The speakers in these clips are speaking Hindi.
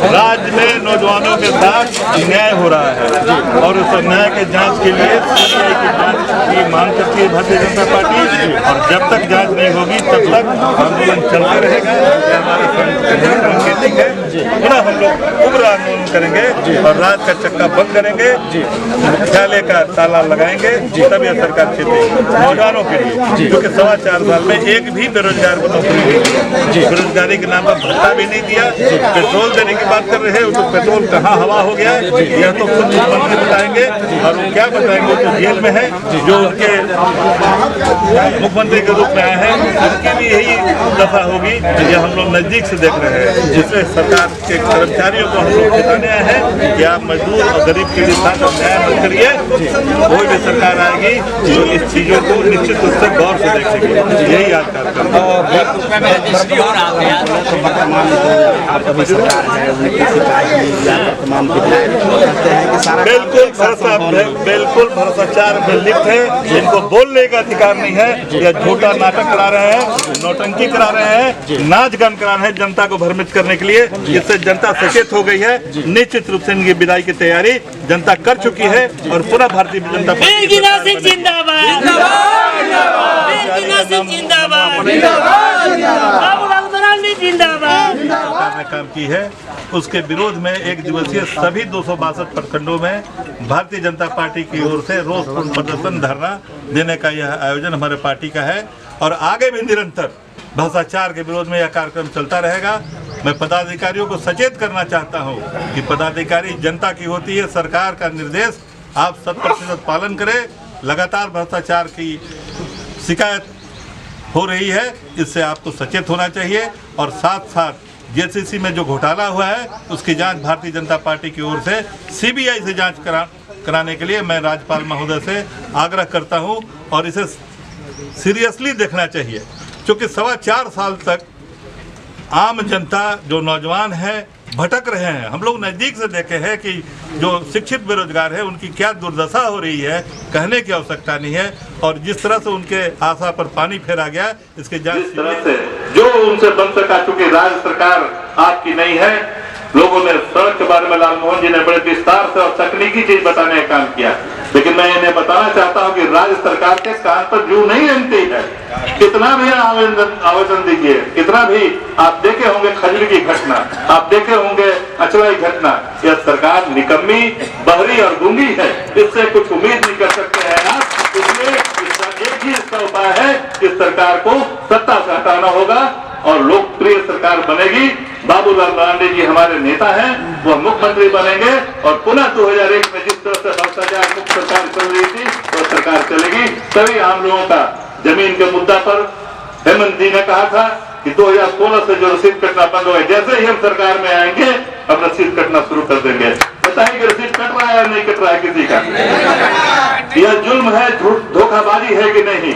राज्य में नौजवानों के साथ अन्याय हो रहा है और उस अन्याय के जांच के लिए सीबीआई की जांच की मांग करती है भारतीय जनता पार्टी। और जब तक जांच नहीं होगी तब तक आंदोलन चलता रहेगा। यह हमारा सांकेतिक है। पुनः हम लोग उग्र आंदोलन करेंगे और रात का चक्का बंद करेंगे, मुख्यालय का ताला लगाएंगे, तब यह सरकार चलेगी नौजवानों के लिए। क्योंकि 4.25 साल में एक भी बेरोजगार को नौकरी नहीं दी, बेरोजगारी के नाम पर भत्ता भी नहीं दिया। पेट्रोल देने की बात कर रहे हैं, तो पेट्रोल कहाँ हवा हो गया यह तो खुद मुख्यमंत्री बताएंगे। और वो क्या बताएंगे, वो तो जेल में है। जो उनके मुख्यमंत्री के रूप में आए हैं उनकी भी यही दफा होगी। यह हम लोग नजदीक से देख रहे हैं। जिससे सरकार के कर्मचारियों को हम लोग बताने आए हैं कि आप मजदूर और गरीब के साथ अन्याय मत करिए। कोई भी सरकार आएगी जो इस चीजों को निश्चित रूप से गौर से देखेगी। यही आज कार्यक्रम बिल्कुल भ्रष्टाचार में लिप्त है। इनको बोलने का अधिकार नहीं है। यह झूठा नाटक करा रहे हैं, नौटंकी करा रहे हैं, नाच गान करा रहे हैं जनता को भ्रमित करने के लिए। जिससे जनता सचेत हो गई है। निश्चित रूप से इनकी विदाई की तैयारी जनता कर चुकी है और पूरा भारतीय जनता ने काम की है। उसके विरोध में एक दिवसीय सभी 262 प्रखंडों में भारतीय जनता पार्टी की ओर से रोषपूर्ण प्रदर्शन धरना देने का यह आयोजन हमारे पार्टी का है। और आगे भी निरंतर भ्रष्टाचार के विरोध में यह कार्यक्रम चलता रहेगा। मैं पदाधिकारियों को सचेत करना चाहता हूं कि पदाधिकारी जनता की होती है। सरकार का निर्देश आप 100% पालन करें। लगातार भ्रष्टाचार की शिकायत हो रही है, इससे आपको सचेत होना चाहिए। और साथ साथ जेसीसी में जो घोटाला हुआ है उसकी जांच भारतीय जनता पार्टी की ओर से सीबीआई से जांच कराने के लिए मैं राज्यपाल महोदय से आग्रह करता हूं। और इसे सीरियसली देखना चाहिए, क्योंकि 4.25 साल तक आम जनता जो नौजवान है भटक रहे हैं। हम लोग नज़दीक से देखे हैं कि जो शिक्षित बेरोजगार है उनकी क्या दुर्दशा हो रही है, कहने की आवश्यकता नहीं है। और जिस तरह से उनके आशा पर पानी फेरा गया, इसके जांच जिस तरह से जो उनसे बन सका, चूंकि राज्य सरकार आपकी नहीं है। लोगों ने सड़क के बारे में लालमोहन जी ने बड़े विस्तार से और तकनीकी चीज बताने का काम किया, लेकिन मैं इन्हें बताना चाहता हूं कि राज्य सरकार के कान पर जू नहीं रेंगती है। कितना भी आवेदन दीजिए, कितना भी आप देखे होंगे खजूर की घटना, आप देखे होंगे अचवाई घटना। यह सरकार निकम्मी, बहरी और गूंगी है। इससे कुछ उम्मीद नहीं कर सकते हैं आप। इसलिए एक ही इसका उपाय है कि सरकार को सत्ता से हटाना होगा और लोकप्रिय सरकार बनेगी। बाबूलाल मरांडी जी हमारे नेता हैं, वह मुख्यमंत्री बनेंगे और पुनः 2001 में जिस तरह से भ्रष्टाचार मुक्त सरकार चल रही थी वह सरकार चलेगी। सभी आम लोगों का जमीन के मुद्दा पर हेमंत जी ने कहा था कि 2016 से जो रसीद कटना बंद हो गया, जैसे ही हम सरकार में आएंगे अब रसीद कटना शुरू कर देंगे। बताइए कि रसीद कट रहा है या नहीं कट रहा है किसी का? यह जुल्म है, धोखाबाजी है कि नहीं?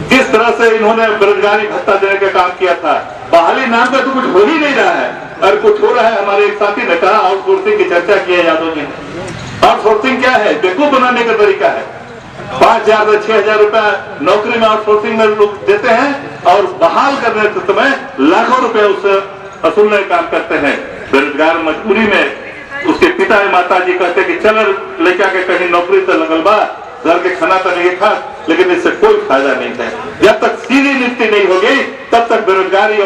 किस तरह से इन्होंने बेरोजगारी भत्ता देने का काम किया था। बहाली नाम का तो कुछ हो ही नहीं रहा है और कुछ हो रहा है। हमारे एक साथी ने कहा आउटसोर्सिंग की चर्चा की है यादव जी। आउटसोर्सिंग क्या है? बेवकूफ बनाने का तरीका है। 5,000 से 6,000 रुपया नौकरी में आउटसोर्सिंग में लोग देते हैं और बहाल करने के समय लाखों रुपए उससे वसूलने का काम करते हैं। बेरोजगार मजबूरी में उसके पिता या माता जी कहते कि चल लेकर के कहीं नौकरी से लगल बा, घर के खाना तो नहीं खा, लेकिन इससे कोई फायदा नहीं है। जब तक सीधी नियुक्ति नहीं होगी तब तक बेरोजगारी